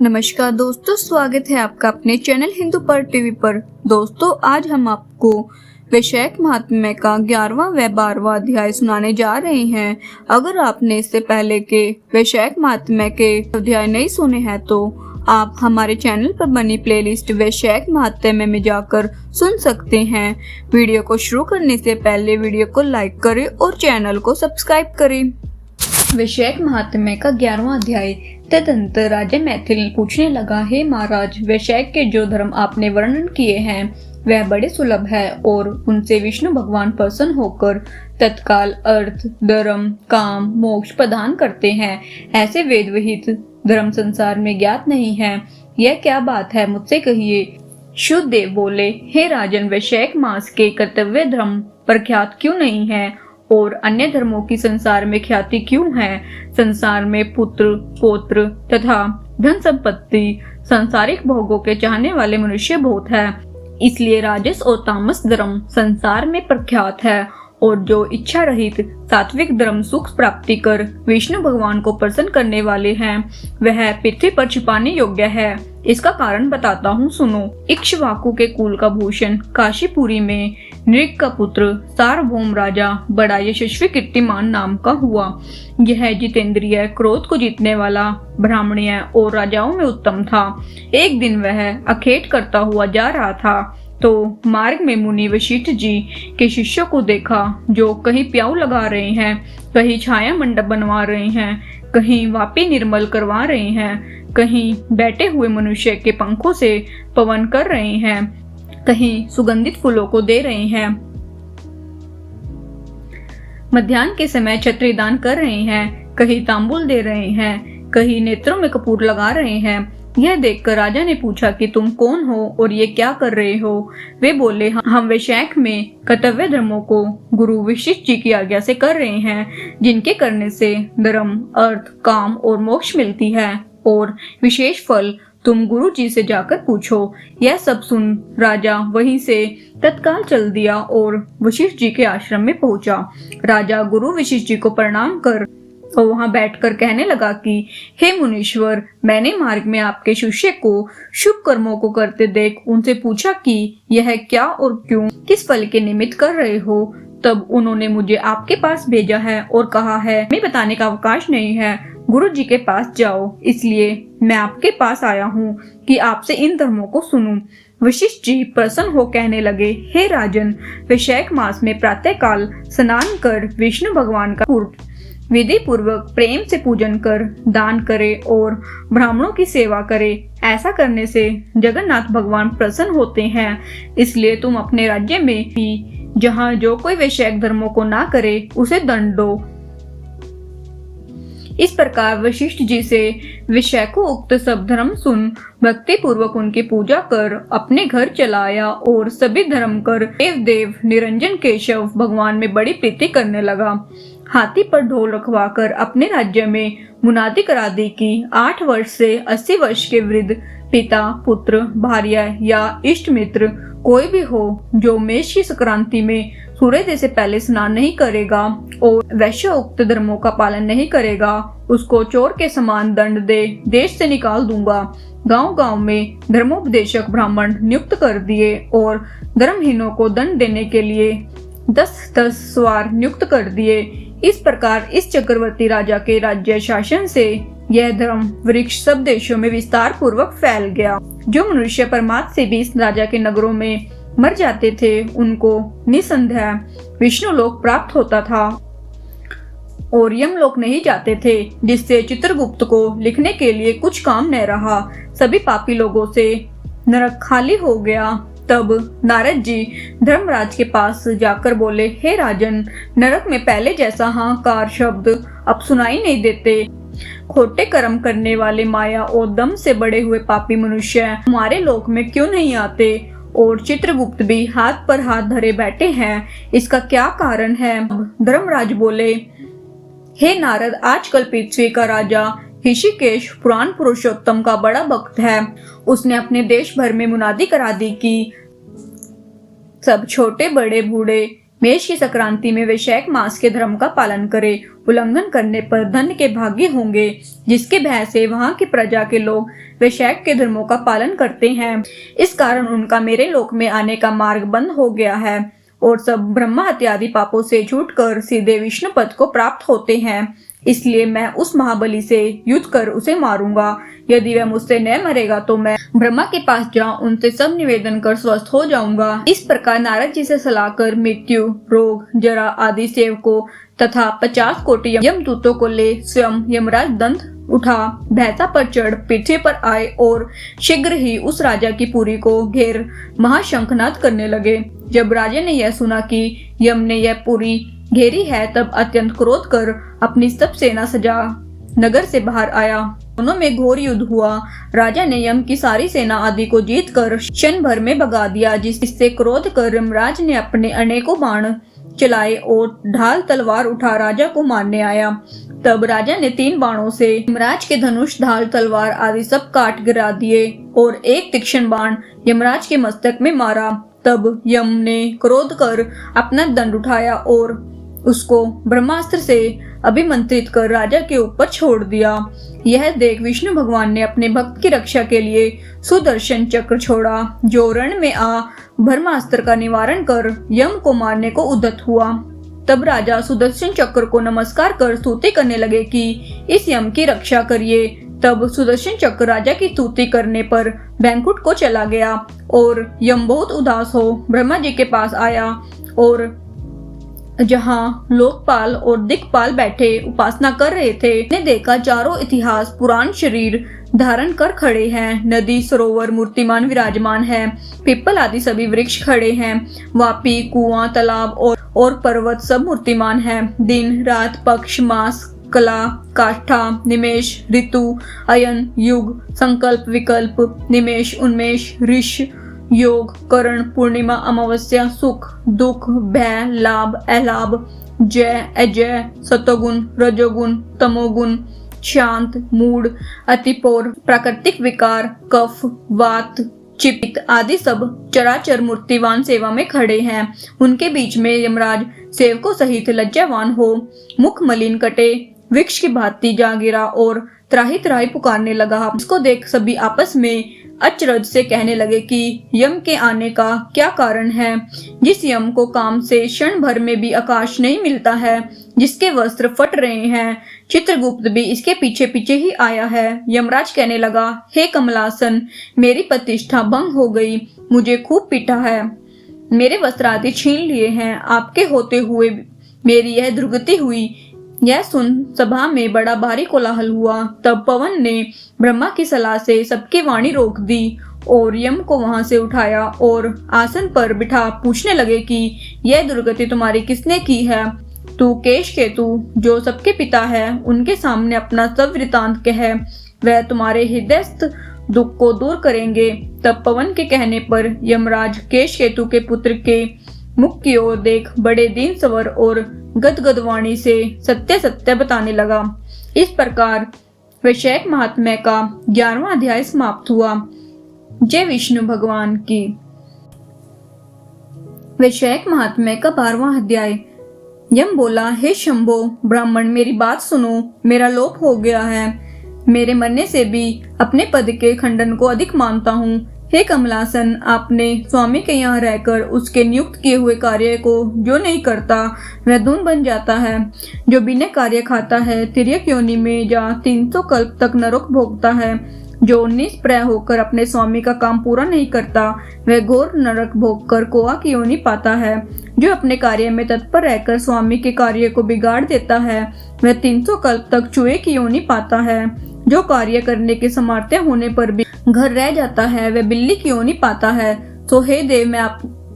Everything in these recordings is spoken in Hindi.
नमस्कार दोस्तों, स्वागत है आपका अपने चैनल हिंदू पर टीवी पर। दोस्तों, आज हम आपको वैशाख महात्म्य का 11वां व 12वां अध्याय सुनाने जा रहे हैं। अगर आपने इससे पहले के वैशाख महात्म्य के अध्याय नहीं सुने हैं तो आप हमारे चैनल पर बनी प्लेलिस्ट वैशाख महात्म्य में जाकर सुन सकते हैं। वीडियो को शुरू करने से पहले वीडियो को लाइक करें और चैनल को सब्सक्राइब करें। वैशाख महात्म्य का 11वां अध्याय। तदंतर राजा मैथिल पूछने लगा, हे महाराज, वैशाख के जो धर्म आपने वर्णन किए हैं वह बड़े सुलभ है और उनसे विष्णु भगवान प्रसन्न होकर तत्काल अर्थ, धर्म, काम, मोक्ष प्रदान करते हैं। ऐसे वेद विहित धर्म संसार में ज्ञात नहीं है। यह क्या बात है, मुझसे कहिए। शुद्धदेव बोले, हे राजन, वैशाख मास के कर्तव्य धर्म प्रख्यात क्यों नहीं है और अन्य धर्मों की संसार में ख्याति क्यों है? संसार में पुत्र, पौत्र तथा धन संपत्ति, सांसारिक भोगों के चाहने वाले मनुष्य बहुत है। इसलिए राजस और तामस धर्म संसार में प्रख्यात है और जो इच्छा रहित सात्विक धर्म सुख प्राप्ति कर विष्णु भगवान को प्रसन्न करने वाले हैं वह पृथ्वी पर छिपाने योग्य है। इसका कारण बताता हूँ, सुनो। इक्ष्वाकु के कुल का भूषण काशीपुरी में नृग का पुत्र सार्वभौम राजा बड़ा यशस्वी कीर्तिमान नाम का हुआ। यह जितेंद्रिय, क्रोध को जीतने वाला, ब्राह्मणीय और राजाओं में उत्तम था। एक दिन वह अखेट करता हुआ जा रहा था तो मार्ग में मुनि वशिष्ठ जी के शिष्यों को देखा जो कहीं प्याऊ लगा रहे हैं, कहीं छाया मंडप बनवा रहे हैं, कहीं वापी निर्मल करवा रहे हैं, कहीं बैठे हुए मनुष्य के पंखों से पवन कर रहे हैं, कहीं सुगंधित फूलों को दे रहे हैं, मध्याह्न के समय छत्री दान कर रहे हैं, कहीं तांबुल दे रहे हैं, कहीं नेत्रों में कपूर लगा रहे हैं। यह देखकर राजा ने पूछा कि तुम कौन हो और ये क्या कर रहे हो? वे बोले, हम वैशाख में कर्तव्य धर्मों को गुरु वशिष्ठ जी की आज्ञा से कर रहे हैं, जिनके करने से धर्म, अर्थ, काम और मोक्ष मिलती है और विशेष फल तुम गुरु जी से जाकर पूछो। यह सब सुन राजा वहीं से तत्काल चल दिया और वशिष्ठ जी के आश्रम में पहुंचा। राजा गुरु वशिष्ठ जी को प्रणाम कर और वहां बैठकर कहने लगा कि हे मुनीश्वर, मैंने मार्ग में आपके शिष्य को शुभ कर्मों को करते देख उनसे पूछा कि यह क्या और क्यों, किस फल के निमित्त कर रहे हो। तब उन्होंने मुझे आपके पास भेजा है और कहा है मैं बताने का अवकाश नहीं है, गुरु जी के पास जाओ। इसलिए मैं आपके पास आया हूँ कि आपसे इन धर्मों को सुनूं। वशिष्ठ जी प्रसन्न हो कहने लगे, हे राजन, वैशाख मास में प्रातः काल स्नान कर विष्णु भगवान का विधि पूर्वक प्रेम से पूजन कर दान करे और ब्राह्मणों की सेवा करे। ऐसा करने से जगन्नाथ भगवान प्रसन्न होते हैं। इसलिए तुम अपने राज्य में भी जहाँ जो कोई वैशाख धर्मों को ना करे उसे दंड दो। इस प्रकार वशिष्ठ जी से वैशाखो उक्त सब धर्म सुन भक्ति पूर्वक उनकी पूजा कर अपने घर चला आया और सभी धर्म कर देव निरंजन केशव भगवान में बड़ी प्रीति करने लगा। हाथी पर ढोल रखवाकर अपने राज्य में मुनादी करा दी कि 8 वर्ष से 80 वर्ष के वृद्ध पिता, पुत्र, भार्या या इष्ट मित्र कोई भी हो जो मेष की संक्रांति में सूर्योदय से पहले स्नान नहीं करेगा और वैश्य उक्त धर्मों का पालन नहीं करेगा, उसको चोर के समान दंड दे देश से निकाल दूंगा। गांव-गांव में धर्मोपदेशक ब्राह्मण नियुक्त कर दिए और धर्महीनों को दंड देने के लिए 10-10 सवार नियुक्त कर दिए। इस प्रकार इस चक्रवर्ती राजा के राज्य शासन से यह धर्म वृक्ष सब देशों में विस्तार पूर्वक फैल गया। जो मनुष्य परमात्मा से भी इस राजा के नगरों में मर जाते थे उनको निसंदेह विष्णु लोक प्राप्त होता था और यमलोक नहीं जाते थे, जिससे चित्रगुप्त को लिखने के लिए कुछ काम न रहा। सभी पापी लोगों से नरक खाली हो गया। तब नारद जी धर्मराज के पास जाकर बोले, हे राजन, नरक में पहले जैसा हाहाकार शब्द अब सुनाई नहीं देते। खोटे कर्म करने वाले माया और दम से बड़े हुए पापी मनुष्य हमारे लोक में क्यों नहीं आते और चित्रगुप्त भी हाथ पर हाथ धरे बैठे हैं, इसका क्या कारण है? धर्मराज बोले, हे नारद, आजकल पृथ्वी का राजा ऋषिकेश पुराण पुरुषोत्तम का बड़ा भक्त है। उसने अपने देश भर में मुनादी करा दी कि सब छोटे बड़े बूढ़े मेष की संक्रांति में वैशाख मास के धर्म का पालन करें। उल्लंघन करने पर धन के भागी होंगे, जिसके भय से वहां की प्रजा के लोग वैशाख के धर्मों का पालन करते हैं। इस कारण उनका मेरे लोक में आने का मार्ग बंद हो गया है और सब ब्रह्मा इत्यादि पापों से छूटकर सीधे विष्णु पद को प्राप्त होते हैं। इसलिए मैं उस महाबली से युद्ध कर उसे मारूंगा। यदि वह मुझसे न मरेगा तो मैं ब्रह्मा के पास जा उनसे सब निवेदन कर स्वस्थ हो जाऊंगा। इस प्रकार नारद जी से सलाह कर मृत्यु, रोग, जरा आदि सेवकों तथा 50 कोटि यमदूतों को ले स्वयं यमराज दंत उठा भैंसा पर चढ़ पृथ्वी पर आए और शीघ्र ही उस राजा की पुरी को घेर महाशंखनाद करने लगे। जब राजा ने यह सुना कि यम ने यह पुरी घेरी है, तब अत्यंत क्रोध कर अपनी सब सेना सजा नगर से बाहर आया। दोनों में घोर युद्ध हुआ। राजा ने यम की सारी सेना आदि को जीत कर क्षण भर में भगा दिया, जिससे क्रोध कर यमराज ने अपने अनेकों बाण चलाए और ढाल तलवार उठा राजा को मारने आया। तब राजा ने 3 बाणों से यमराज के धनुष, ढाल, तलवार आदि सब काट गिरा दिए और एक तीक्ष्ण बाण यमराज के मस्तक में मारा। तब यम ने क्रोध कर अपना दंड उठाया और उसको ब्रह्मास्त्र से अभिमंत्रित कर राजा के ऊपर छोड़ दिया। यह देख विष्णु भगवान ने अपने भक्त की रक्षा के लिए सुदर्शन चक्र छोड़ा, जो रण में आ ब्रह्मास्त्र का निवारण कर यम को मारने को उद्यत हुआ। तब राजा सुदर्शन चक्र को नमस्कार कर स्तुति करने लगे कि इस यम की रक्षा करिए। तब सुदर्शन चक्र राजा की स्तुति करने पर बैंकुट को चला गया और यम बहुत उदास हो ब्रह्मा जी के पास आया और जहाँ लोकपाल और दिक्पाल बैठे उपासना कर रहे थे, ने देखा चारों इतिहास पुराण शरीर धारण कर खड़े हैं। नदी, सरोवर मूर्तिमान विराजमान है, पीपल आदि सभी वृक्ष खड़े हैं। वापी, कुआं, तालाब और पर्वत सब मूर्तिमान है। दिन, रात, पक्ष, मास, कला, काष्ठा, निमेष, ऋतु, अयन, युग, संकल्प, विकल्प, निमेष, उन्मेष, ऋष, योग, करण, पूर्णिमा, अमावस्या, सुख, दुख, भय, लाभ, अलाभ, जय, अजय, सतोगुण, रजोगुण, तमोगुण, शांत, मूड, अतिपौर, प्राकृतिक विकार, कफ, वात, चित्त आदि सब चराचर मूर्तिवान सेवा में खड़े हैं। उनके बीच में यमराज सेवकों सहित लज्जावान हो मुख मलिन कटे वृक्ष की भांति जा गिरा और त्राही त्राही पुकारने लगा। इसको देख सभी आपस में अचरज से कहने लगे कि यम के आने का क्या कारण है। जिस यम को काम से क्षण भर में भी आकाश नहीं मिलता है, जिसके वस्त्र फट रहे हैं, चित्रगुप्त भी इसके पीछे पीछे ही आया है। यमराज कहने लगा, हे कमलासन, मेरी प्रतिष्ठा भंग हो गई, मुझे खूब पीटा है, मेरे वस्त्र आदि छीन लिए हैं, आपके होते हुए मेरी यह दुर्गति हुई। यह सुन सभा में बड़ा भारी कोलाहल हुआ। तब पवन ने ब्रह्मा की सलाह से सबकी वाणी रोक दी और यम को वहां से उठाया और आसन पर बिठा पूछने लगे कि यह दुर्गति तुम्हारी किसने की है। तू केश केतु जो सबके पिता है, उनके सामने अपना सब वृतांत कह, वह तुम्हारे हृदयस्थ दुख को दूर करेंगे। तब पवन के कहने पर यमराज केश केतु के पुत्र के मुख की ओर देख बड़े दीन स्वर और गदगद वाणी से सत्य सत्य बताने लगा। इस प्रकार वैशाख महात्म्य का 11वां अध्याय समाप्त हुआ। जय विष्णु भगवान की। वैशाख महात्म्य का 12वां अध्याय। यम बोला, हे शंभो ब्राह्मण, मेरी बात सुनो, मेरा लोप हो गया है, मेरे मरने से भी अपने पद के खंडन को अधिक मानता हूँ। हे कमलासन, आपने स्वामी के यहाँ रहकर उसके नियुक्त किए हुए कार्य को जो नहीं करता वह धून बन जाता है। जो बिना कार्य खाता है तिर्यक योनि में जा 300 कल्प तक नरक भोगता है। जो निष्प्रय होकर अपने स्वामी का काम पूरा नहीं करता वह घोर नरक भोग कर कोआ की योनि पाता है। जो अपने कार्य में तत्पर रहकर स्वामी के कार्य को बिगाड़ देता है वह 300 कल्प तक चूहे की योनि पाता है। जो कार्य करने के सामर्थ्य होने पर भी घर रह जाता है वह बिल्ली की योनि पाता है। तो हे देव,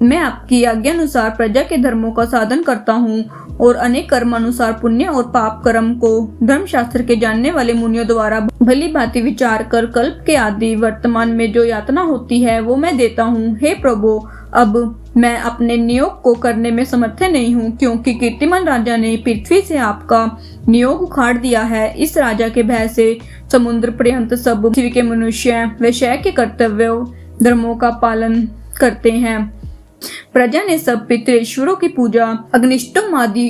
मैं आपकी आज्ञा अनुसार प्रजा के धर्मों का साधन करता हूँ और अनेक कर्म अनुसार पुण्य और पाप कर्म को धर्मशास्त्र के जानने वाले मुनियों द्वारा भली भांति विचार कर कल्प के आदि वर्तमान में जो यातना होती है वो मैं देता हूँ। हे प्रभु, अब मैं अपने नियोग को करने में समर्थ नहीं हूँ, क्योंकि कीर्तिमान राजा ने पृथ्वी से आपका नियोग उखाड़ दिया है। इस राजा के भय से समुद्र पर्यंत सब पृथ्वी के मनुष्य वैशाख के कर्तव्य धर्मों का पालन करते हैं। प्रजा ने सब पितृेश्वरों की पूजा, अग्निष्टोम आदि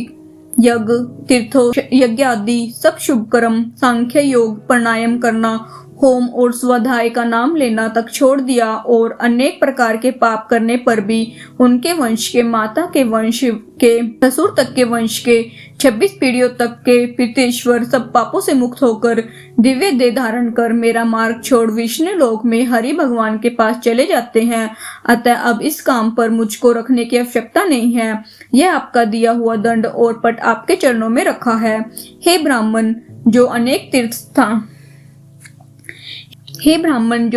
यज्ञ, तीर्थों यज्ञ आदि सब शुभ कर्म, सांख्य योग, प्राणायाम करना, होम और स्वाध्याय का नाम लेना तक छोड़ दिया और अनेक प्रकार के पाप करने पर भी उनके वंश के, माता के वंश के, ससुर तक के वंश के 26 पीढ़ियों तक के पितृेश्वर सब पापों से मुक्त होकर दिव्य देह धारण कर मेरा मार्ग छोड़ विष्णु लोक में हरि भगवान के पास चले जाते हैं। अतः अब इस काम पर मुझको रखने की आवश्यकता नहीं है। यह आपका दिया हुआ दंड और पट आपके चरणों में रखा है। हे ब्राह्मण, जो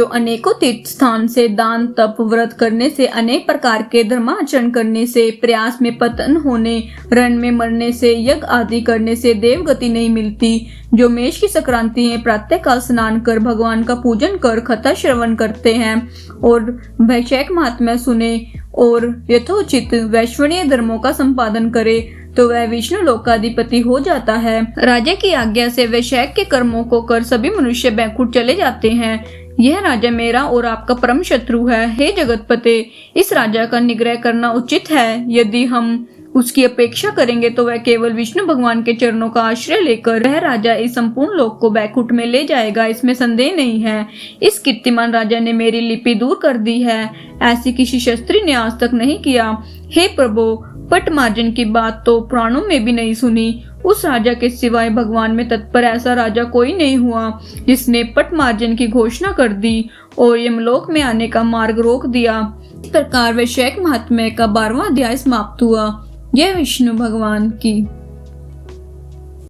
अनेकों तीर्थ स्थान से दान, तप, व्रत करने से, अनेक प्रकार के धर्माचरण करने से, प्रयास में पतन होने, रण में मरने से, यज्ञ आदि करने से देवगति नहीं मिलती, जो मेष की संक्रांति में प्रातःकाल स्नान कर भगवान का पूजन कर कथा श्रवण करते हैं और वैशाख महात्म्य सुने और यथोचित वैश्वनीय धर्मों का संपादन करे, तो वह विष्णु लोकाधिपति हो जाता है। राजा की आज्ञा से वैशाख के कर्मों को कर सभी मनुष्य बैकुंठ चले जाते हैं। यह राजा मेरा और आपका परम शत्रु है। हे जगतपते, इस राजा का निग्रह करना उचित है। यदि हम उसकी अपेक्षा करेंगे तो वह केवल विष्णु भगवान के चरणों का आश्रय लेकर वह राजा इस संपूर्ण लोक को बैकुंठ में ले जाएगा, इसमें संदेह नहीं है। इस कीर्तिमान राजा ने मेरी लिपि दूर कर दी है, ऐसी किसी शास्त्री ने आज तक नहीं किया। हे प्रभु, पट मार्जन की बात तो पुराणों में भी नहीं सुनी। उस राजा के सिवाय भगवान में तत्पर ऐसा राजा कोई नहीं हुआ जिसने पट मार्जन की घोषणा कर दी और यमलोक में आने का मार्ग रोक दिया। इस प्रकार वैशाख महात्म्य का 12वां अध्याय समाप्त हुआ। जय विष्णु भगवान की।